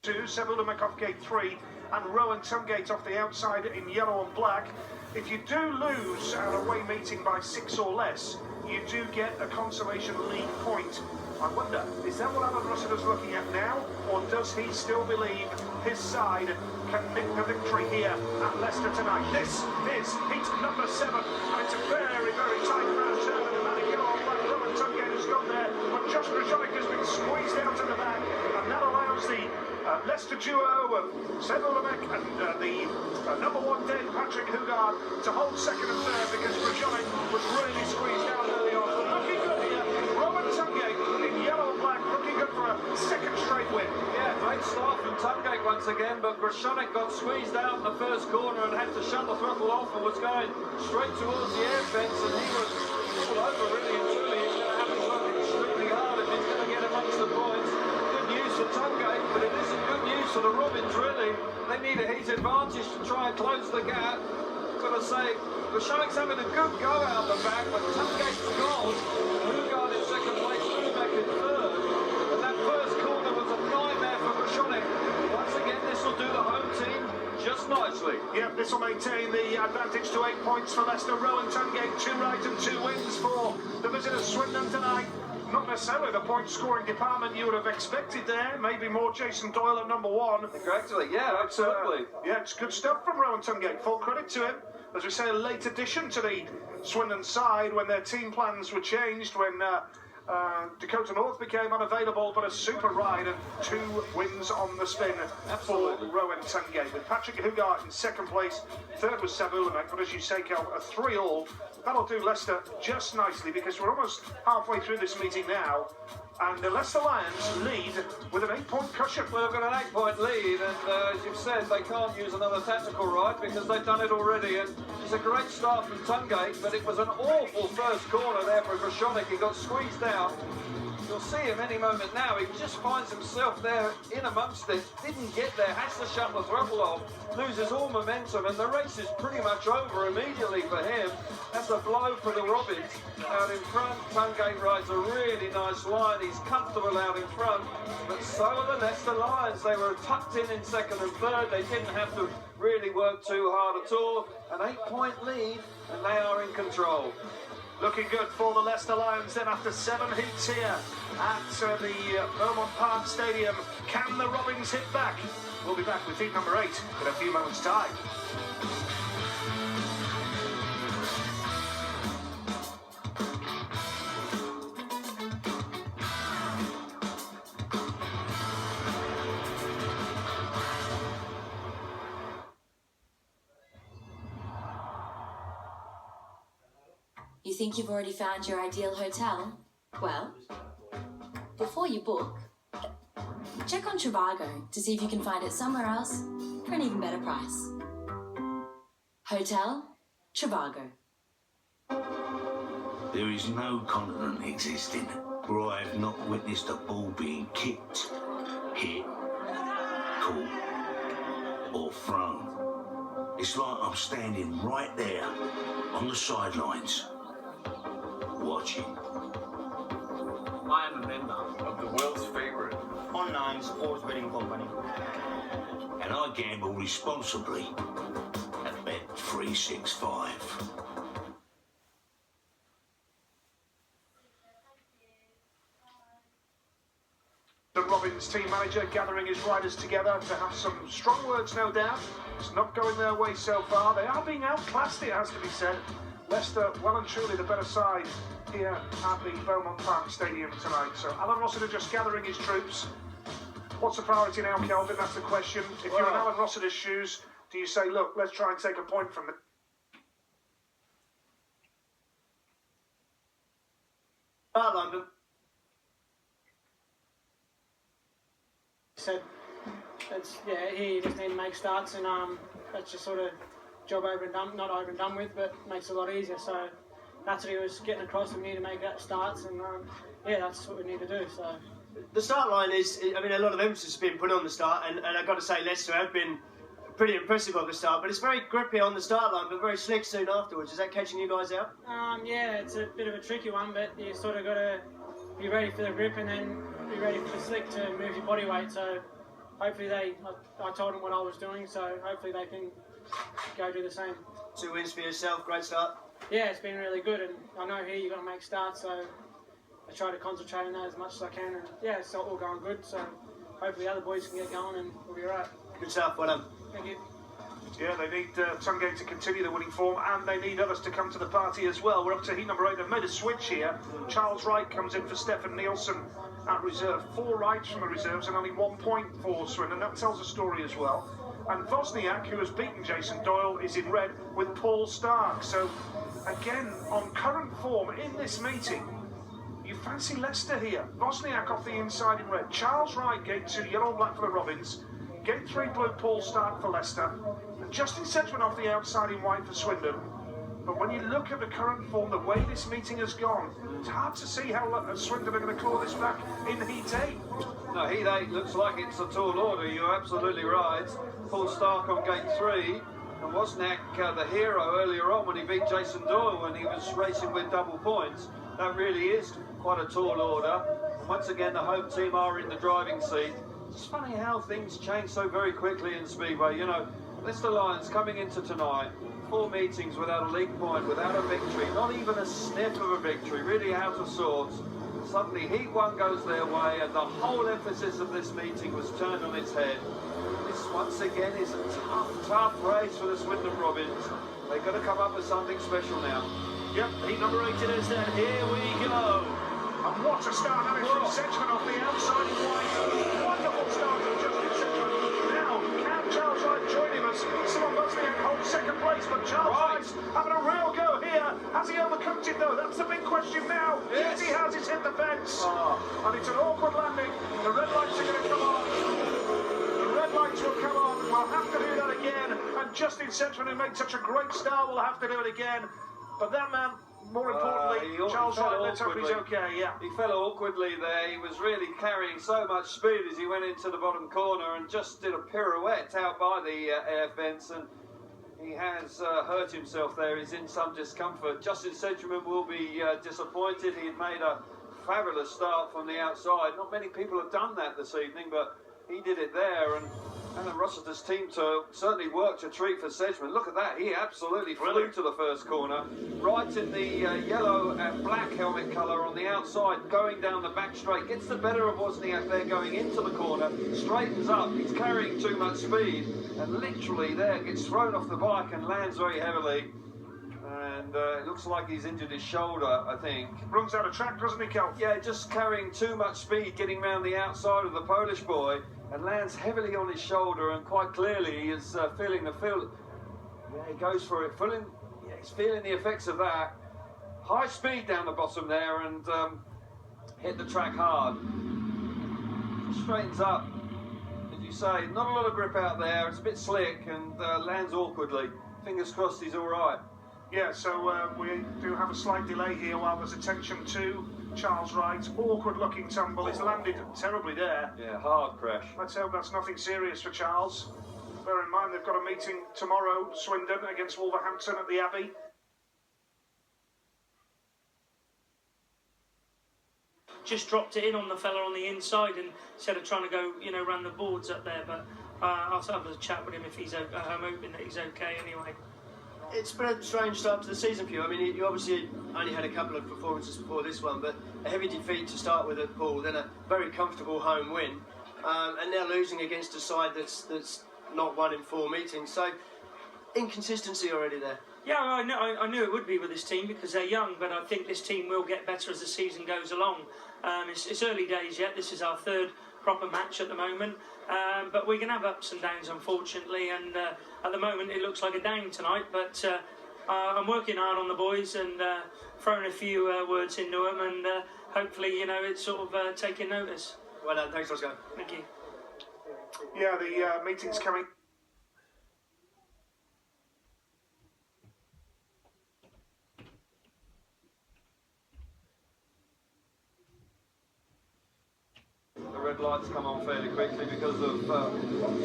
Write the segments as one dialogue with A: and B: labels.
A: 2, Sebulum off gate 3, and Rowan Tungate off the outside in yellow and black. If you do lose an away meeting by 6 or less, you do get a consolation league point. I wonder, is that what Alan Russell is looking at now, or does he still believe his side can nick the victory here at Leicester tonight? This is heat number 7, and it's a very, very tight round turn, and the man in yellow and black, Rowan Tungate, has gone there, but Josh Grishonic has been squeezed out to the back, and that allows the Leicester duo of Sebulum and the number 1 dead Patrick Hugard to hold second and third, because Grishonic was really squeezed out early on. But looking good here, Rowan Tungate in yellow and black, looking good for a second straight win.
B: Yeah, great start from Tungate once again, but Grishonic got squeezed out in the first corner and had to shut the throttle off and was going straight towards the air fence, and he was all over really and truly. He's going to have to work extremely hard if he's going to get amongst the points. Good news for Tungate, but it isn't good news for the Robins really. They need a heat advantage to try and close the gap. Got to say, Grishonic's having a good go out the back, but Tungate's gone. Hugard in second place, Lubeck in third. And that first corner was a nightmare for Grishonic. Once again, this will do the home team just nicely.
A: Yep, this will maintain the advantage to 8 points for Leicester. Rowan Tungate, 2 right and 2 wins for the visitors Swindon tonight. Not necessarily the point-scoring department you would have expected there. Maybe more Jason Doyle at number 1.
B: Exactly, yeah, absolutely.
A: Yeah, it's good stuff from Rowan Tungate. Full credit to him. As we say, a late addition to the Swindon side when their team plans were changed, when Dakota North became unavailable, but a super ride and 2 wins on the spin for Rowan Tungate. With Patrick Hugard in second place, third was Sebulum, but as you say, Kel, a 3-all. That'll do Leicester just nicely, because we're almost halfway through this meeting now, and the Leicester Lions lead with an 8-point cushion.
B: Well, they've got an 8-point lead, and as you've said, they can't use another tactical ride because they've done it already. And it's a great start from Tungate, but it was an awful first corner there for Grishonic. He got squeezed out. You'll see him any moment now. He just finds himself there in amongst it. Didn't get there, has to shut the throttle off, loses all momentum, and the race is pretty much over immediately for him. That's a blow for the Robins. Out in front, Tungate rides a really nice line. He's comfortable out in front, but so are the Leicester Lions. They were tucked in second and third. They didn't have to really work too hard at all. An 8-point lead, and they are in control.
A: Looking good for the Leicester Lions then after 7 hits here at the Beaumont Park Stadium. Can the Robins hit back? We'll be back with heat number 8 in a few moments' time.
C: You think you've already found your ideal hotel? Well, before you book, check on Trivago to see if you can find it somewhere else for an even better price. Hotel Trivago.
D: There is no continent existing where I have not witnessed a ball being kicked, hit, caught, or thrown. It's like I'm standing right there on the sidelines, watching.
E: I am a member of the world's favourite online sports betting company.
D: And I gamble responsibly at Bet365.
A: The Robins team manager gathering his riders together to have some strong words, no doubt. It's not going their way so far. They are being outclassed, it has to be said. Leicester, well and truly the better side here at the Beaumont Park Stadium tonight. So Alan Rossiter just gathering his troops. What's the priority now, Kelvin? That's the question. If you're in Alan Rossiter's shoes, do you say, look, let's try and take a point from the...
F: London. Said, he just need to make starts, and that's just sort of job over and done, not over and done with, but makes it a lot easier. So that's what he was getting across. We need to make that starts, and that's what we need to do. So
G: the start line is, I mean, a lot of emphasis has been put on the start, and I've got to say Leicester have been pretty impressive on the start, but it's very grippy on the start line, but very slick soon afterwards. Is that catching you guys out?
F: Yeah, it's a bit of a tricky one, but you sort of got to be ready for the grip and then be ready for the slick to move your body weight. So hopefully I told them what I was doing, so hopefully they can go do the same.
G: 2 wins for yourself, great start.
F: Yeah, it's been really good, and I know here you've got to make starts, so I try to concentrate on that as much as I can, and yeah, it's all going good, so hopefully the other boys can get going and we'll be right.
G: Good stuff, well done.
F: Thank you.
A: Yeah, they need Tungate to continue the winning form, and they need others to come to the party as well. We're up to heat number 8. They've made a switch here. Charles Wright comes in for Stefan Nielsen at reserve. 4 rights from the reserves and only 1 point for Swindon. That tells a story as well. And Wozniak, who has beaten Jason Doyle, is in red with Paul Stark. So, again, on current form in this meeting, you fancy Leicester here. Wozniak off the inside in red. Charles Wright, gate 2, yellow and black for the Robins. Gate 3, blue, Paul Stark for Leicester. And Justin Sedgman off the outside in white for Swindon. But when you look at the current form, the way this meeting has gone, it's hard to see how Swindon are going to claw this back in Heat 8.
B: No, Heat 8 looks like it's a tall order. You're absolutely right. Paul Stark on gate 3. And Wozniak the hero earlier on when he beat Jason Doyle when he was racing with double points. That really is quite a tall order. And once again, the home team are in the driving seat. It's funny how things change so very quickly in Speedway. You know, Leicester Lions coming into tonight, 4 meetings without a league point, without a victory, not even a sniff of a victory, really out of sorts. Suddenly Heat 1 goes their way and the whole emphasis of this meeting was turned on its head. This once again is a tough race for the Swindon Robins. They've got to come up with something special now.
A: Yep, heat number 8 it is then. Here we go. And what a start, Alex, from Sedgman off the outside in white. Wonderful start from Justin Sedgman. Now, can Charles Wright join him as Simon Wozniak holds second place? But Charles Wright's having a real go here. Has he overcooked it though? That's the big question now. Yes, he has. He's hit the fence. And it's an awkward landing. The red lights are going to come on. The red lights will come on. We'll have to do that again. And Justin Sedgman, who made such a great start, will have to do it again. But that man, more importantly, Charles Wright, let's hope he's okay, yeah.
B: He fell awkwardly there. He was really carrying so much speed as he went into the bottom corner and just did a pirouette out by the air fence, and he has hurt himself there. He's in some discomfort. Justin Sedgman will be disappointed. He had made a fabulous start from the outside. Not many people have done that this evening, but he did it there, and Alan Rossiter's team certainly worked a treat for Sedgman. Look at that, he absolutely flew to the first corner. Right in the yellow and black helmet colour on the outside, going down the back straight. Gets the better of Wozniak there, going into the corner. Straightens up, he's carrying too much speed. And literally there, gets thrown off the bike and lands very heavily. And it looks like he's injured his shoulder, I think.
A: Runs out of track, doesn't he, Kel?
B: Yeah, just carrying too much speed, getting round the outside of the Polish boy, and lands heavily on his shoulder, and quite clearly he is feeling the feel. Yeah, he goes for it. He's feeling the effects of that. High speed down the bottom there, and hit the track hard. Straightens up, as you say. Not a lot of grip out there. It's a bit slick, and lands awkwardly. Fingers crossed he's all right.
A: Yeah, so we do have a slight delay here while there's attention to Charles Wright. Awkward looking tumble. He's landed terribly there.
B: Yeah, hard crash.
A: Let's hope that's nothing serious for Charles. Bear in mind they've got a meeting tomorrow, Swindon against Wolverhampton at the Abbey.
H: Just dropped it in on the fella on the inside and instead of trying to go, you know, run the boards up there. But I'll have a chat with him if he's. I'm hoping that he's okay anyway.
G: It's been a strange start to the season for you. I mean, you obviously only had a couple of performances before this one, but a heavy defeat to start with at Poole, then a very comfortable home win, and now losing against a side that's not won in 4 meetings. So, inconsistency already there.
H: Yeah, I knew it would be with this team because they're young, but I think this team will get better as the season goes along. It's early days yet. This is our 3rd proper match at the moment, but we can have ups and downs, unfortunately, and at the moment it looks like a down tonight, but I'm working hard on the boys and throwing a few words into them, and hopefully, you know, it's sort of taking notice.
G: Well done, thanks, Roscoe.
H: Thank you.
A: Yeah, the meeting's coming.
B: The red lights come on fairly quickly because of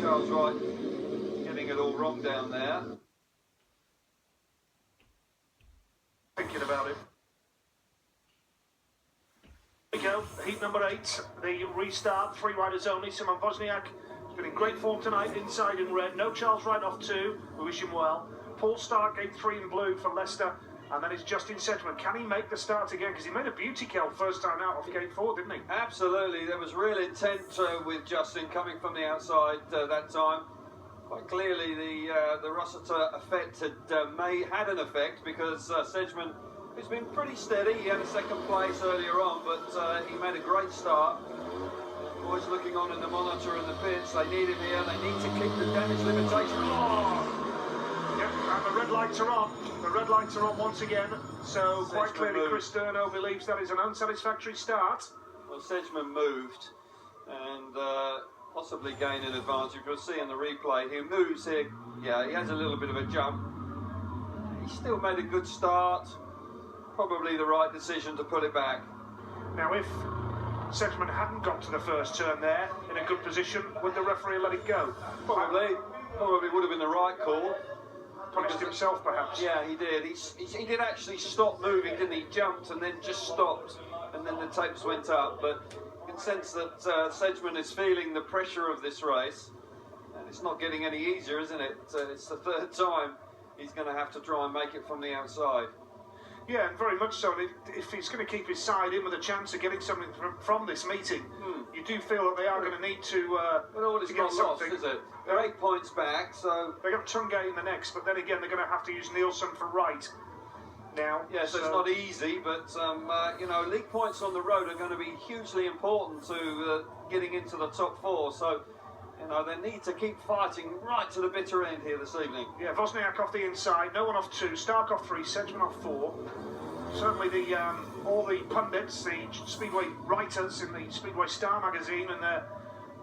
B: Charles Wright getting it all wrong down there.
A: Thinking about it. Here we go, heat number 8, the restart, 3 riders only. Simon Wozniak Been in great form tonight, inside in red. No Charles Wright off 2. We wish him well. Paul Stark, gate 3 in blue for Leicester. And then it's Justin Sedgman. Can he make the start again? Because he made a beauty kill first time out off gate 4, didn't he?
B: Absolutely. There was real intent with Justin coming from the outside that time. Quite clearly, the Rossiter effect had an effect, because Sedgman has been pretty steady. He had a second place earlier on, but he made a great start. Boys looking on in the monitor and the pits. They need him here. They need to keep the damage limitation.
A: Oh! Yep, and the red lights are on. The red lights are on once again. So quite clearly, Chris Sterno believes that is an unsatisfactory start.
B: Well, Sedgman moved and possibly gained an advantage. We'll see in the replay. He moves here. Yeah, he has a little bit of a jump. He still made a good start. Probably the right decision to put it back.
A: Now, if Sedgman hadn't got to the first turn there in a good position, would the referee let it go?
B: Probably would have been the right call.
A: Punished himself, perhaps.
B: Yeah, he did. He did actually stop moving, didn't he? Jumped and then just stopped, and then the tapes went up. But you can sense that Sedgman is feeling the pressure of this race, and it's not getting any easier, isn't it? It's the third time he's going to have to try and make it from the outside.
A: Yeah, and very much so. If he's going to keep his side in with a chance of getting something from this meeting, you do feel that they are going to need to
B: but all is
A: get
B: not lost,
A: something.
B: is it? They're 8 points back, so
A: they got Tungate in the next, but then again they're going to have to use Nielsen for right now.
B: Yes, so it's not easy, but you know, league points on the road are going to be hugely important to getting into the top 4. So you know, they need to keep fighting right to the bitter end here this evening.
A: Yeah, Wozniak off the inside, no one off 2, Stark off 3, Sedgman off 4. Certainly all the pundits, the Speedway writers in the Speedway Star magazine and their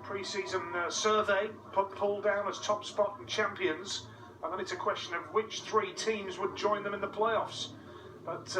A: pre-season survey put Paul down as top spot and champions, and then it's a question of which 3 teams would join them in the playoffs. But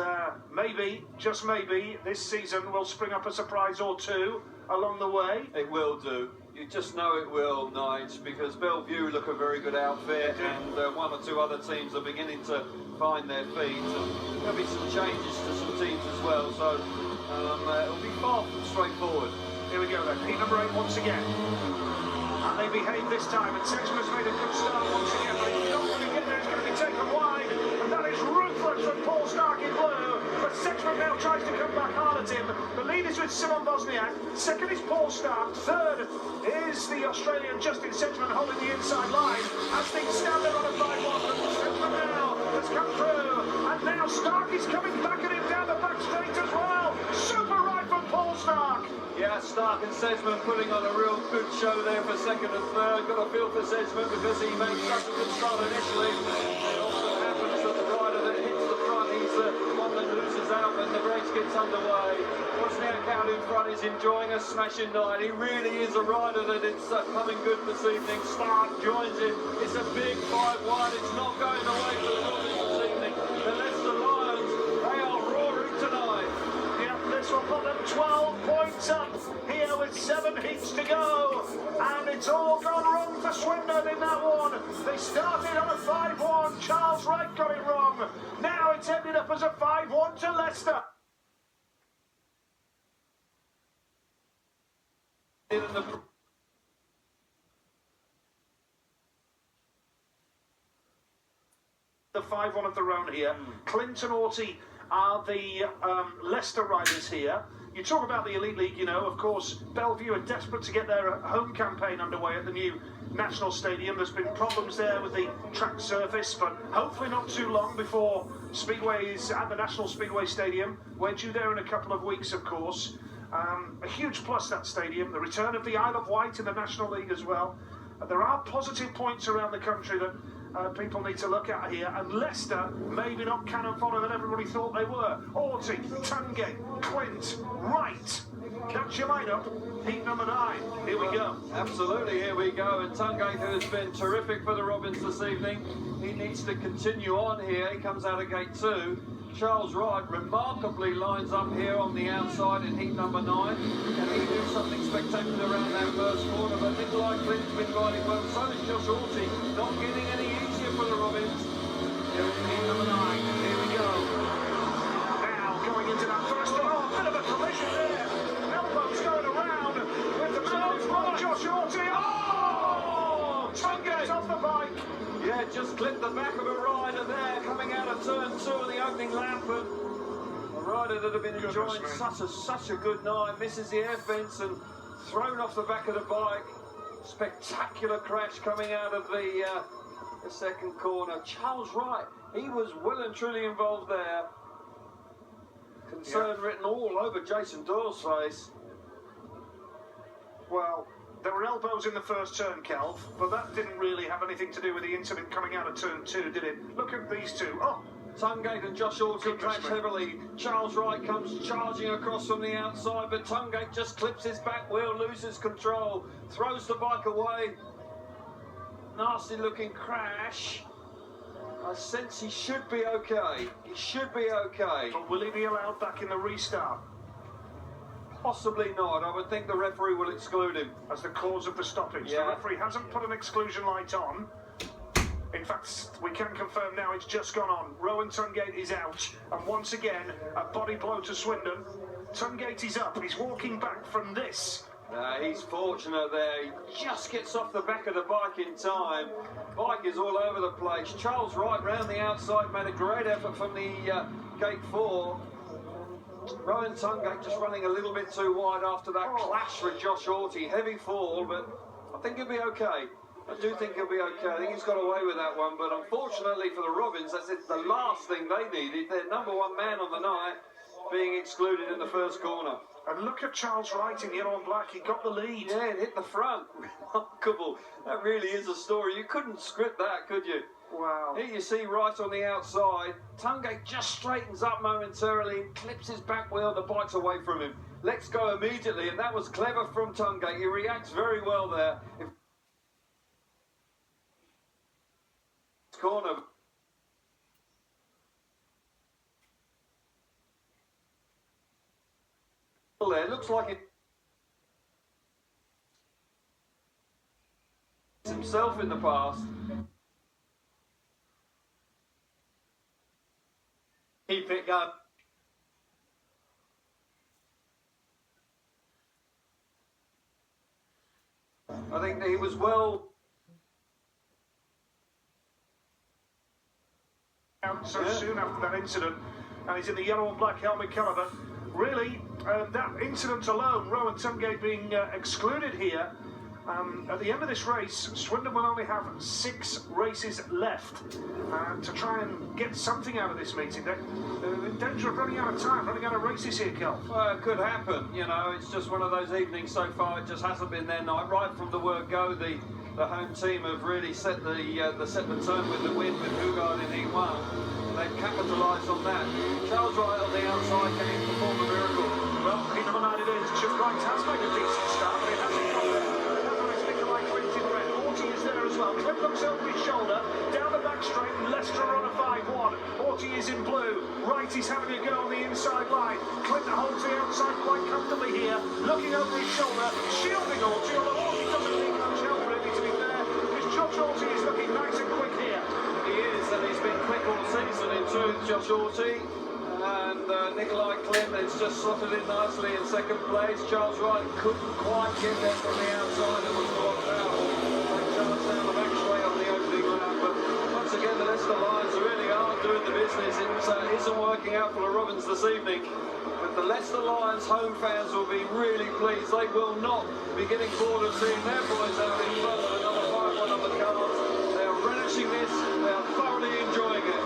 A: maybe, just maybe, this season will spring up a surprise or 2 along the way.
B: It will do. You just know it will, Nige, because Bellevue look a very good outfit, and 1 or 2 other teams are beginning to find their feet. And there'll be some changes to some teams as well, so it'll be far from straightforward.
A: Here we go then, heat number 8 once again. And they behave this time, and Sedgman's made a good start once again, but he's not going to get there, he's going to be taken wide, and that is ruthless from Paul Stark in blue. But Sedgman now tries to come back hard at him. The lead is with Simon Wozniak, second is Paul Stark, third is the Australian Justin Sedgman holding the inside line. As things stand there on a 5-1, Sedgman now has come through, and now Stark is coming back at him down the back straight as well. Super right from Paul Stark.
B: Yeah, Stark and Sedgman putting on a real good show there for second and third. Got a feel for Sedgman because he made such a good start initially. It often happens that the rider that hits the front, he's the one that loses out when the race gets underway. Wozniak out in front is enjoying a smashing night. He really is a rider that is coming good this evening. Stark joins him. It's a big 5-1. It's not going away for the Robins this evening. The Leicester Lions, they are roaring tonight.
A: This will put them 12 points up here with 7 heats to go, and it's all gone wrong for Swindon in that one. They started on a 5-1, Charles Wright got it wrong. Now it's ended up as a 5-1 to Leicester. The 5-1 of their own here. Clinton Orty are the Leicester riders here. You talk about the Elite League, you know, of course, Bellevue are desperate to get their home campaign underway at the new National Stadium. There's been problems there with the track surface, but hopefully not too long before Speedway is at the National Speedway Stadium. We're due there in a couple of weeks, of course. A huge plus, that stadium. The return of the Isle of Wight in the National League as well. There are positive points around the country that people need to look at here, and Leicester maybe not cannon fodder that everybody thought they were. Orty, Tungate, Clint, Wright. That's your lineup. Heat number 9. Here we go.
B: Absolutely, here we go. And Tungate, who has been terrific for the Robins this evening, he needs to continue on here. He comes out of gate 2. Charles Wright remarkably lines up here on the outside in heat number 9. Can he do something spectacular around that first corner? But Nikolai Clint's been riding well. So is Josh Orty. Not getting any easier for the Robins.
A: Here in heat number 9. Here we go. Now going into that first one. Oh, a bit of a collision there. Elbows going around with the mouth from Josh Orty. Oh!
B: there, just clipped the back of a rider there, coming out of turn 2 of the opening lap. And a rider that had been enjoying such a good night misses the air fence and thrown off the back of the bike. Spectacular crash coming out of the second corner. Charles Wright, he was well and truly involved there. Concern written all over Jason Doyle's face.
A: Well, there were elbows in the first turn, Kelv, but that didn't really have anything to do with the incident coming out of turn 2, did it? Look at these two. Oh,
B: Tungate and Josh Orton crash heavily. Charles Wright comes charging across from the outside, but Tungate just clips his back wheel, loses control, throws the bike away. Nasty looking crash. I sense he should be okay. He should be okay.
A: But will he be allowed back in the restart?
B: Possibly not. I would think the referee will exclude him.
A: As the cause of the stoppage.
B: Yeah.
A: The referee hasn't put an exclusion light on. In fact, we can confirm now it's just gone on. Rowan Tungate is out. And once again, a body blow to Swindon. Tungate is up. He's walking back from this.
B: He's fortunate there. He just gets off the back of the bike in time. Bike is all over the place. Charles Wright round the outside made a great effort from the gate 4. Rowan Tungate just running a little bit too wide after that clash with Josh Orty. Heavy fall, but I think he'll be okay. I do think he'll be okay. I think he's got away with that one, but unfortunately for the Robins, that's the last thing they needed. Their #1 man on the night being excluded in the first corner.
A: And look at Charles Wright in yellow and black. He got the lead.
B: Yeah, it hit the front. Remarkable. That really is a story. You couldn't script that, could you?
A: Wow.
B: Here you see Wright on the outside. Tungate just straightens up momentarily and clips his back wheel. The bike's away from him. Let's go immediately, and that was clever from Tungate. He reacts very well there. Corner. There looks like it himself in the past. Keep it going. I think that he was well.
A: So soon after that incident, and he's in the yellow and black helmet colour. But really, that incident alone, Rowan Tungate being excluded here, at the end of this race, Swindon will only have 6 races left to try and get something out of this meeting. They're in danger of running out of time, running out of races here, Kel.
B: Well, it could happen, you know, it's just one of those evenings so far, it just hasn't been their night. Right from the word go, the home team have really set the turn with the win with Hugard in E1. They've capitalised on that. Charles Wright on the outside can he perform a miracle?
A: Well, heat number 9 it is. Chip Wright has made a decent start, but it hasn't got there. Nikolai Clint in red. Orty is there as well. Clint looks over his shoulder, down the back straight, and Leicester are on a 5-1. Orty is in blue. Wright is having a go on the inside line. Clint holds the outside quite comfortably here, looking over his shoulder, shielding Orty, although Orty doesn't need much help really, to be fair, because Josh Orty is looking nice and quick here.
B: He is, and he's been quick all season in truth, Josh Orty. And Nikolai Clint has just slotted in nicely in second place. Charles Wright couldn't quite get there from the outside and was blocked out. Charles down the back straight on the opening lap. But once again, the Leicester Lions really are doing the business. It isn't working out for the Robins this evening. But the Leicester Lions home fans will be really pleased. They will not be getting bored of seeing their boys out in front of another 5-1 on the cards. They are relishing this. They are thoroughly enjoying it.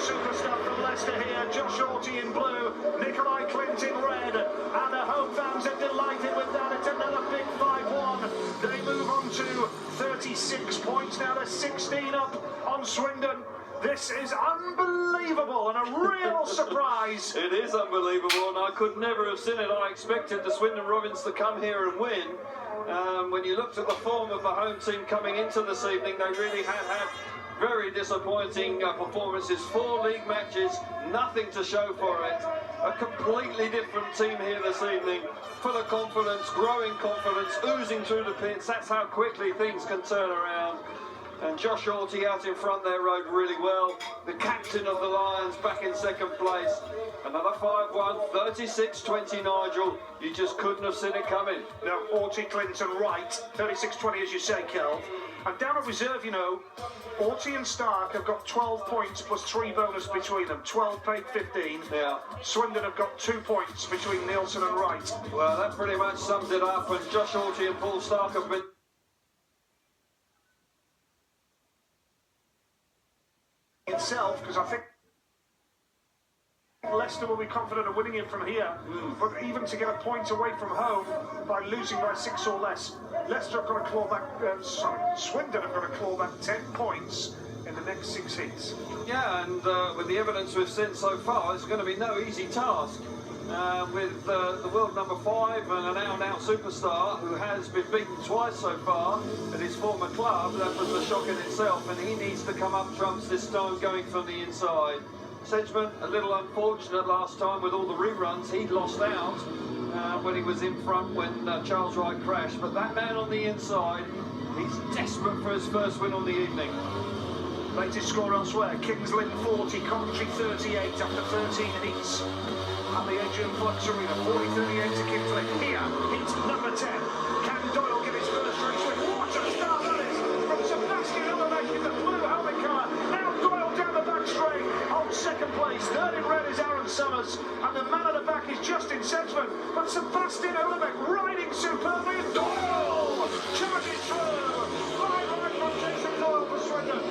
A: Superstar from Leicester here, Josh Orty in blue, Nikolai Clint in red, and the home fans are delighted with that. It's another big 5-1. They move on to 36 points now. They're 16 up on Swindon. This is unbelievable and a real surprise.
B: It is unbelievable, and I could never have seen it. I expected the Swindon Robins to come here and win. When you looked at the form of the home team coming into this evening, they really had very disappointing performances. 4 league matches, nothing to show for it. A completely different team here this evening. Full of confidence, growing confidence, oozing through the pits. That's how quickly things can turn around. And Josh Hawty out in front there rode really well. The captain of the Lions back in second place. Another 5-1, 36-20 Nigel. You just couldn't have seen it coming.
A: No, Hawty, Clinton, right. 36-20 as you say, Kel. And down at reserve, you know, Hawty and Stark have got 12 points plus 3 bonus between them. 12 paid 15.
B: Yeah.
A: Swindon have got 2 points between Nielsen and Wright.
B: Well, that pretty much sums it up. And Josh Hawty and Paul Stark have been
A: itself, because I think Leicester will be confident of winning it from here, but even to get a point away from home by losing by 6 or less, Leicester have got to claw back, Swindon have got to claw back 10 points in the next 6 heats.
B: Yeah, and with the evidence we've seen so far, it's going to be no easy task. With the world number 5 and an out-and-out superstar who has been beaten twice so far at his former club, that was a shock in itself, and he needs to come up trumps this time going from the inside. Sedgman, a little unfortunate last time with all the reruns, he lost out when he was in front when Charles Wright crashed, but that man on the inside, he's desperate for his first win on the evening.
A: Latest score elsewhere, Kings Lynn 40, Coventry 38 after 13 heats. At the Adrian Flux Arena, 40-38 to Kings Lynn. Here, heat number 10. Can Doyle get his first race win? What a start that is from Sebastian Ulrich in the blue helmet car. Now Doyle down the back straight, holds second place. Third in red is Aaron Summers, and the man at the back is Justin Sedgman. But Sebastian Ulrich riding superbly, and Doyle charges through. 5 right from Jason Doyle for Swindon.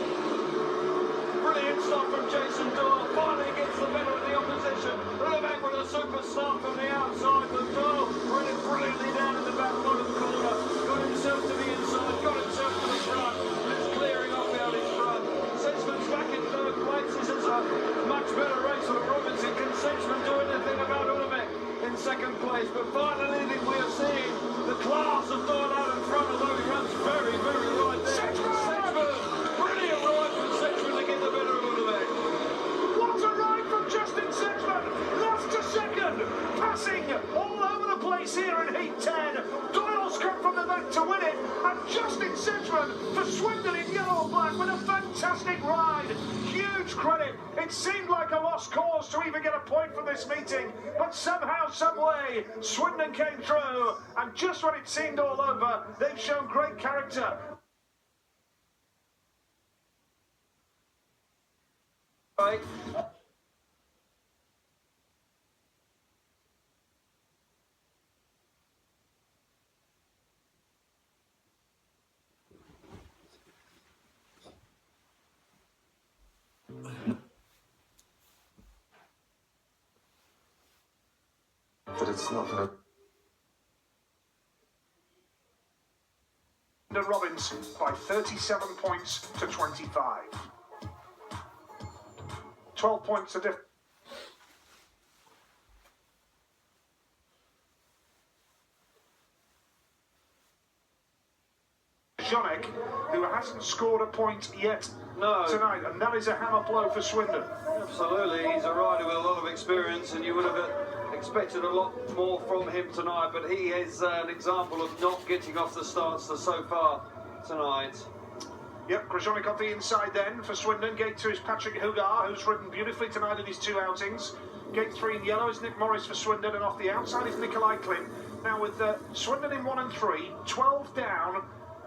B: Brilliant start from Jason Doyle, finally gets the better of the opposition. Ulrich with a super start from the outside, but Doyle running brilliantly down in the back bottom corner. Got himself to the inside, got himself to the front, and it's clearing off out in front. Sedgman's back in third place. This is a much better race for Robinson. Can Sedgman do anything about Ulrich in second place? But finally we are seeing the class of Doyle out in front, although he runs very, very right there. Sedgman! Brilliant ride from Sedgman to get the better of Ulrich.
A: What a ride from Justin Sedgman! Last to second, passing all over the place here in Heat 10. Doyle's come from the back to win it, and Justin Sedgman for Swindon in yellow and black with a fantastic ride. Huge credit. It seemed like a lost cause to even get a point from this meeting, but somehow, some way, Swindon came through, and just when it seemed all over, they've shown great character.
B: Right.
I: But it's not going to...
A: Robbins by 37 points to 25. 12 points a difference. Jonek, who hasn't scored a point yet tonight, and that is a hammer blow for Swindon.
B: Absolutely, he's a rider with a lot of experience, and you would have expected a lot more from him tonight, but he is an example of not getting off the starts so far tonight.
A: Yep, Krashonik off the inside then for Swindon. Gate 2 is Patrick Hugar, who's ridden beautifully tonight in his 2 outings. Gate 3 in yellow is Nick Morris for Swindon, and off the outside is Nikolai Klim. Now with Swindon in 1 and 3, 12 down.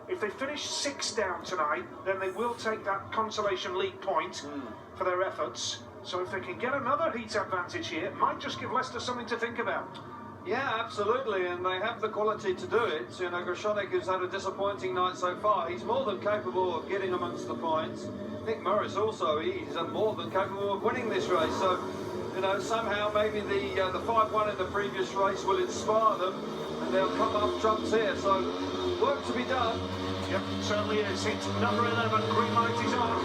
A: If they finish 6 down tonight, then they will take that consolation league point for their efforts. So if they can get another heat advantage here, it might just give Leicester something to think about.
B: Yeah, absolutely, and they have the quality to do it. You know, Krashonik has had a disappointing night so far. He's more than capable of getting amongst the points. Nick Morris also, he's more than capable of winning this race. So, you know, somehow maybe the 5-1 in the previous race will inspire them, and they'll come up trumps here. So, work to be done.
A: Yep, certainly is. Heat number 11, green light is on.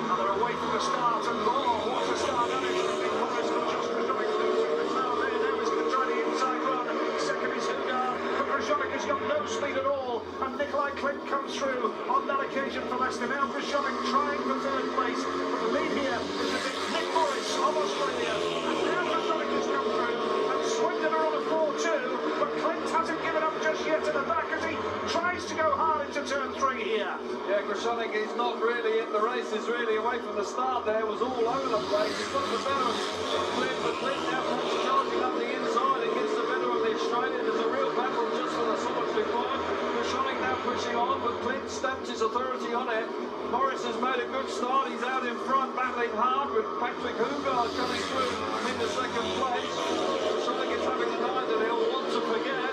A: And they're away from the start, and what a start that is. Nick Morris and Josh Krashonik losing the foul there. Now he's going to try the inside run. Second is Hugar, but Krashonik has got no speed at all, and Nikolai Klim comes through on that occasion for Leicester. Now Krashonik trying for third place, but the lead here is a bit Nick Morris of Australia. And now Krashonik has come through, and Swindon are on a 4-2, but Clint hasn't given up just yet at the back as he tries to go hard into turn 3 here.
B: Yeah, Krashonik is not really in the race, is really away from the start there, was all over the place. He's got the better of Clint, but Clint now comes charging up the inside and gets the better of the Australian. There's a real battle just for the solitary point. Krashonik now pushing on, but Clint stamped his authority on it. Morris has made a good start. He's out in front, battling hard with Patrick Hugard coming through in the second place. Krashonik is having a night that he'll want to forget.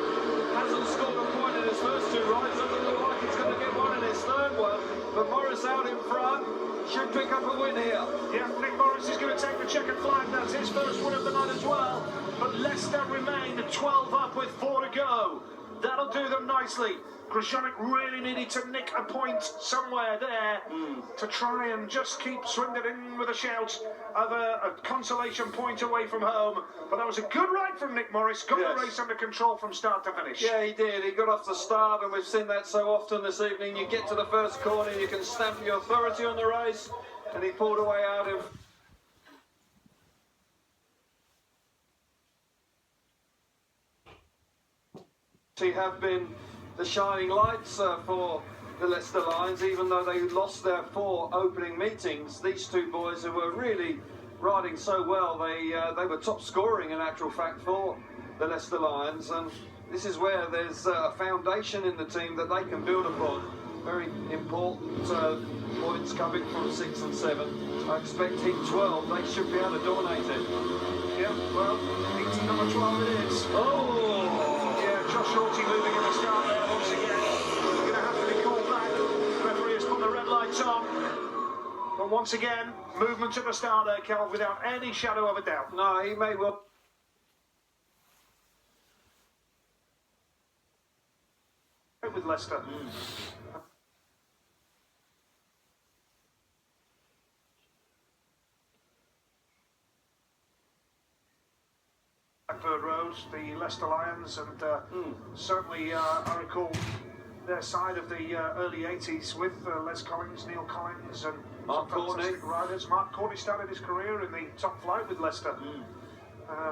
B: Hasn't scored a point in his first two rides. Doesn't look like he's going to get one in his third one. But Morris out in front should pick up a win here.
A: Yeah, Nick Morris is going to take the checkered flag. That's his first win of the night as well. But Leicester remain 12 up with 4 to go. That'll do them nicely. Krashonik really needed to nick a point somewhere there to try and just keep Swindon in with a shout of a consolation point away from home. But that was a good ride from Nick Morris. Got the race under control from start to finish.
B: Yeah, he did. He got off the start, and we've seen that so often this evening. You get to the first corner, you can stamp your authority on the race, and he pulled away out of... have been the shining lights for the Leicester Lions, even though they lost their 4 opening meetings. These two boys who were really riding so well, they were top scoring in actual fact for the Leicester Lions, and this is where there's a foundation in the team that they can build upon. Very important points coming from 6 and 7. I expect heat 12, they should be able to dominate it.
A: Yeah, well, heat number 12 it is.
B: Oh!
A: Josh Shorty moving in the start there once again. He's going to have to be called back. The referee has put the red lights on. But once again, movement at the start there, Cal, without any shadow of a doubt.
B: No, he may well...
A: with Leicester. Blackbird Rose, the Leicester Lions, and certainly I recall their side of the early 80s with Les Collins, Neil Collins, and
B: Mark
A: some
B: Courtney.
A: fantastic riders. Mark Courtney started his career in the top flight with Leicester.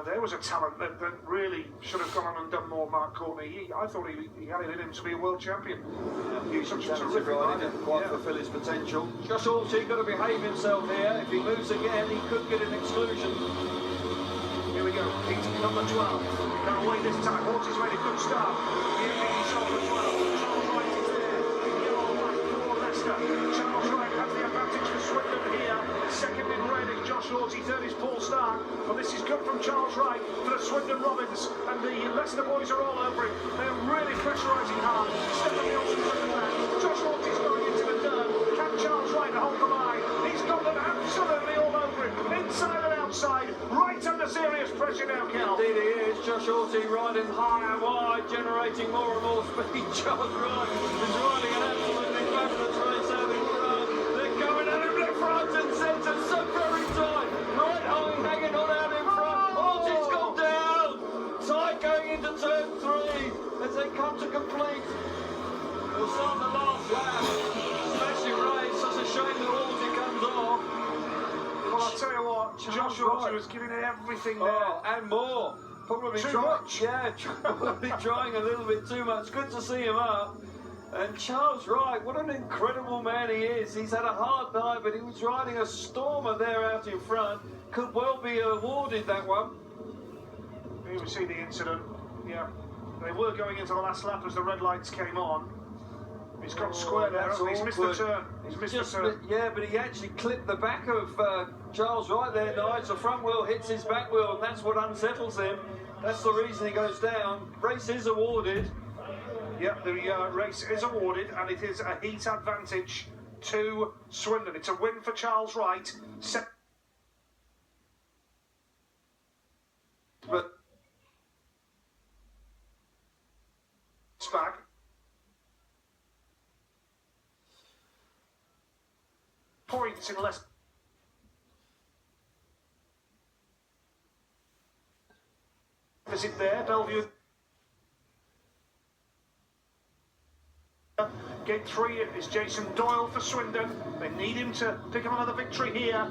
A: There was a talent that really should have gone on and done more, Mark Courtney. I thought he had it in him to be a world champion.
B: He's
A: such a
B: terrific
A: terrific rider.
B: Didn't quite fulfil his potential. Josh Orchie got to behave himself here. If he moves again, he could get an exclusion.
A: Here we go, heat number 12. Can't wait this time. Horty's made a good start. He's on for 12. Charles Wright is there. Yellow and black for Leicester. Charles Wright has the advantage for Swindon here. Second in red is Josh Horty. Third is Paul Stark. But this is good from Charles Wright for the Swindon Robins. And the Leicester boys are all over him. They're really pressurising hard. Stephen Nielsen's at the back. Josh Horty's going into the dirt. Can Charles Wright hold the line? He's got them absolutely all over him. Inside and outside. Right under serious pressure now, Cal.
B: Indeed he is. Josh Orchie riding high and wide, generating more and more speed. Charles Wright is riding an absolutely fabulous race out in front. They're going at him left, right and centre, so very tight. Right hanging on out in front. Orchie's gone down. Tight going into turn 3 as they come to complete. We'll start the last lap. Smashing race. Such a shame that Orchie comes off.
A: Well, I'll tell you what, Josh Horty was giving it everything there.
B: Oh, and more. Probably
A: Too much.
B: Yeah, probably trying a little bit too much. Good to see him up. And Charles Wright, what an incredible man he is. He's had a hard night, but he was riding a stormer there out in front. Could well be awarded that one.
A: Here we see the incident. Yeah, they were going into the last lap as the red lights came on. He's got square there,
B: that's
A: he's missed the
B: awkward.
A: turn. He's missed the turn.
B: Yeah, but he actually clipped the back of Charles Wright there, Nigel. The front wheel hits his back wheel, and that's what unsettles him. That's the reason he goes down. Race is awarded.
A: Yep, the race is awarded, and it is a heat advantage to Swindon. It's a win for Charles Wright. But it's back. Points in less. Visit there, Bellevue. Gate 3 is Jason Doyle for Swindon. They need him to pick up another victory here.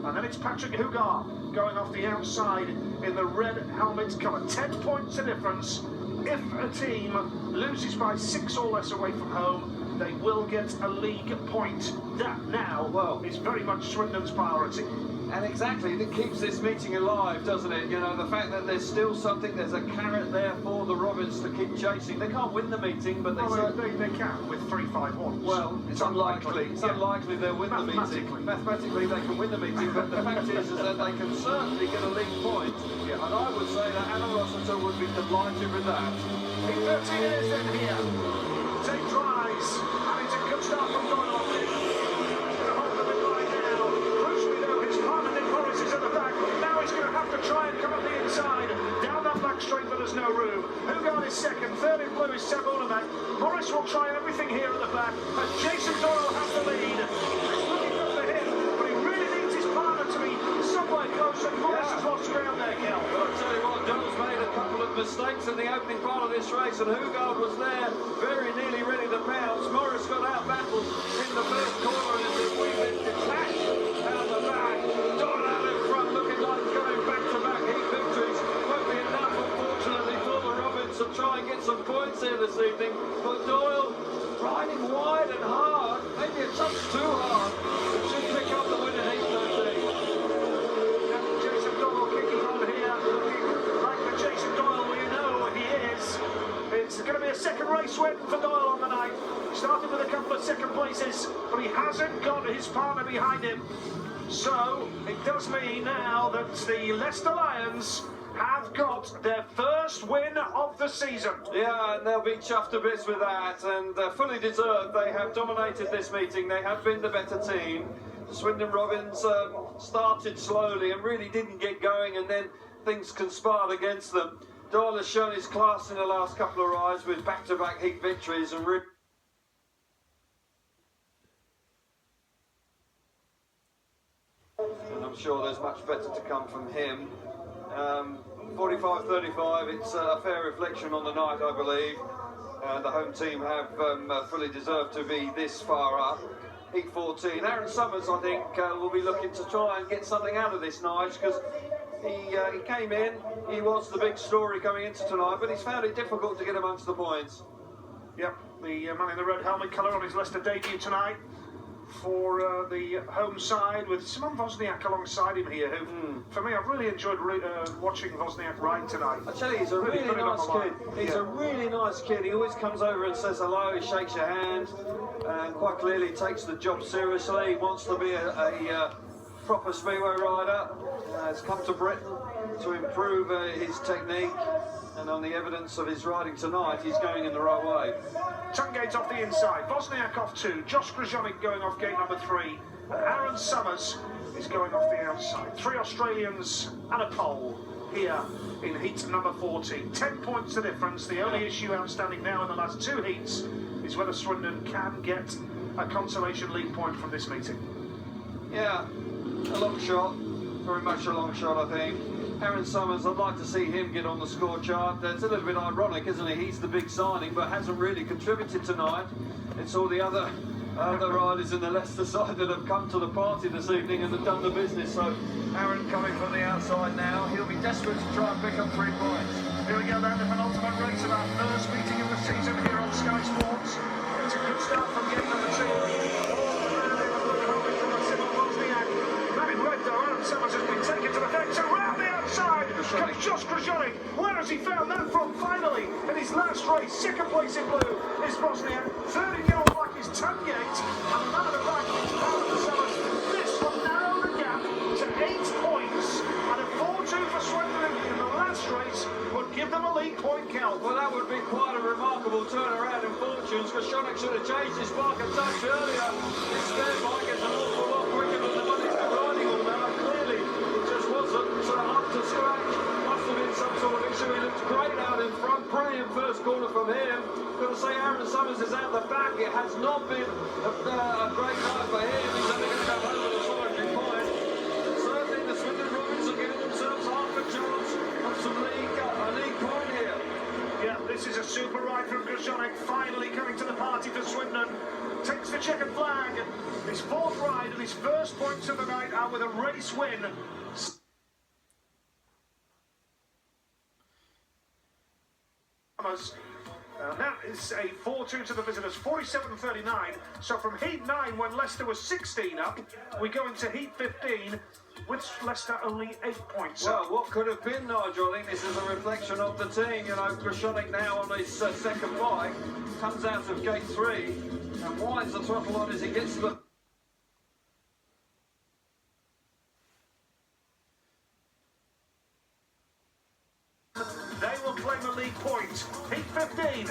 A: And then it's Patrick Hugard going off the outside in the red helmet colour. 10 points the difference if a team loses by 6 or less away from home, they will get a league point. That now is very much Swindon's priority.
B: And exactly, it keeps this meeting alive, doesn't it? You know, the fact that there's still something, there's a carrot there for the Robins to keep chasing. They can't win the meeting, but they
A: can with 3-5-1s.
B: Well, it's unlikely. It's unlikely they'll win the meeting. Mathematically, they can win the meeting, but the fact is that they can certainly get a league point. Yeah. And I would say that Anna Rossiter would be delighted with that.
A: In 13 years in here, take tries, and it's a good start from Doyle. Try and come up the inside, down that back straight, but there's no room. Hugard is second, third in blue is Seb Ulemak. Morris will try everything here at the back, and Jason Doyle has the lead. It's looking good for him, but he really needs his partner to be somewhere close, and Morris has lost ground there, Kel.
B: Well, I'll tell you what, Doyle's made a couple of mistakes in the opening part of this race, and Hugard was there, very nearly ready to pounce. Morris got out-battled in the first corner, and as if we've been detached out the back. Doyle out in front, looking like going back-to-back heat victories. Won't be enough, unfortunately, for the Robins to try and get some points here this evening. But Doyle riding wide and hard, maybe a touch too hard. It should pick up the win in heat 13.
A: Jason Doyle kicking on here, looking like the Jason Doyle we know he is. It's going to be a second race win for Doyle on the night. Started with a couple of second places, but he hasn't got his partner behind him. So it does mean now that the Leicester Lions have got their first win of the season.
B: Yeah, and they'll be chuffed to bits with that, and fully deserved. They have dominated this meeting. They have been the better team. The Swindon Robins started slowly and really didn't get going, and then things conspired against them. Doyle has shown his class in the last couple of rides with back-to-back heat victories, and really I'm sure there's much better to come from him. 45-35, it's a fair reflection on the night, I believe. The home team have fully deserved to be this far up. Heat 14. Aaron Summers, I think, will be looking to try and get something out of this night, because he came in, he was the big story coming into tonight, but he's found it difficult to get amongst the points.
A: Yep, the man in the red helmet colour on his Leicester debut tonight for the home side, with Simon Wozniak alongside him here, who, for me, I've really enjoyed watching Wozniak ride tonight.
B: I tell you, he's a really nice kid. He's a really nice kid. He always comes over and says hello, he shakes your hand, and quite clearly takes the job seriously. He wants to be a proper speedway rider. Has come to Britain to improve his technique, and on the evidence of his riding tonight, he's going in the right way.
A: Tungate off the inside, Wozniak off 2, Josh Grzonik going off gate number 3, and Aaron Summers is going off the outside. 3 Australians and a pole here in heat number 14. 10 points the difference. The only issue outstanding now in the last 2 heats is whether Swindon can get a consolation league point from this meeting.
B: Yeah, a long shot, very much a long shot, I think. Aaron Summers, I'd like to see him get on the score chart. It's a little bit ironic, isn't it? He's the big signing, but hasn't really contributed tonight. It's all the other riders in the Leicester side that have come to the party this evening and have done the business. So Aaron coming from the outside now. He'll be desperate to try and pick up 3 points.
A: Here we go, then, the penultimate race of our first meeting of the season here on Sky Sports. It's a good start from gate number 2. Summers has been taken to the fence, around the outside comes Josh Grzonik. Where has he found that from? Finally, in his last race, second place in blue is Wozniak, third in yellow black is Tungate, and the man at the back is Aaron Summers. This will narrow the gap to 8 points, and a 4-2 for Swindon in the last race would give them a league point count.
B: Well, that would be quite a remarkable turnaround in fortunes, because Grzonik should have changed his spark a touch earlier. Instead, Mike is an awful lot quicker than the one he's been riding all now. Clearly, it just wasn't up to scratch. Must have been some sort of issue. He looked great out in front. Brilliant first corner from him. Got to say, Aaron Summers is out the back. It has not been a great night for him. He's only going to come home with a solitary point. Certainly, the Swindon Robins are giving themselves half a chance of some a league point here.
A: Yeah, this is a super ride from Grzonik, finally coming to the party for Swindon. Takes the checkered flag. His 4th ride and his first points of the night are with a race win. newcomers. That is a 4-2 to the visitors, 47-39. So from Heat 9, when Leicester was 16 up, we go into Heat 15 with Leicester only 8 points
B: Well,
A: up.
B: what could have been, Nigel? I think this is a reflection of the team. You know, Krashonik now on his second bike, comes out of gate 3 and winds the throttle on as he gets to the...
A: They will claim a league point. Heat 15.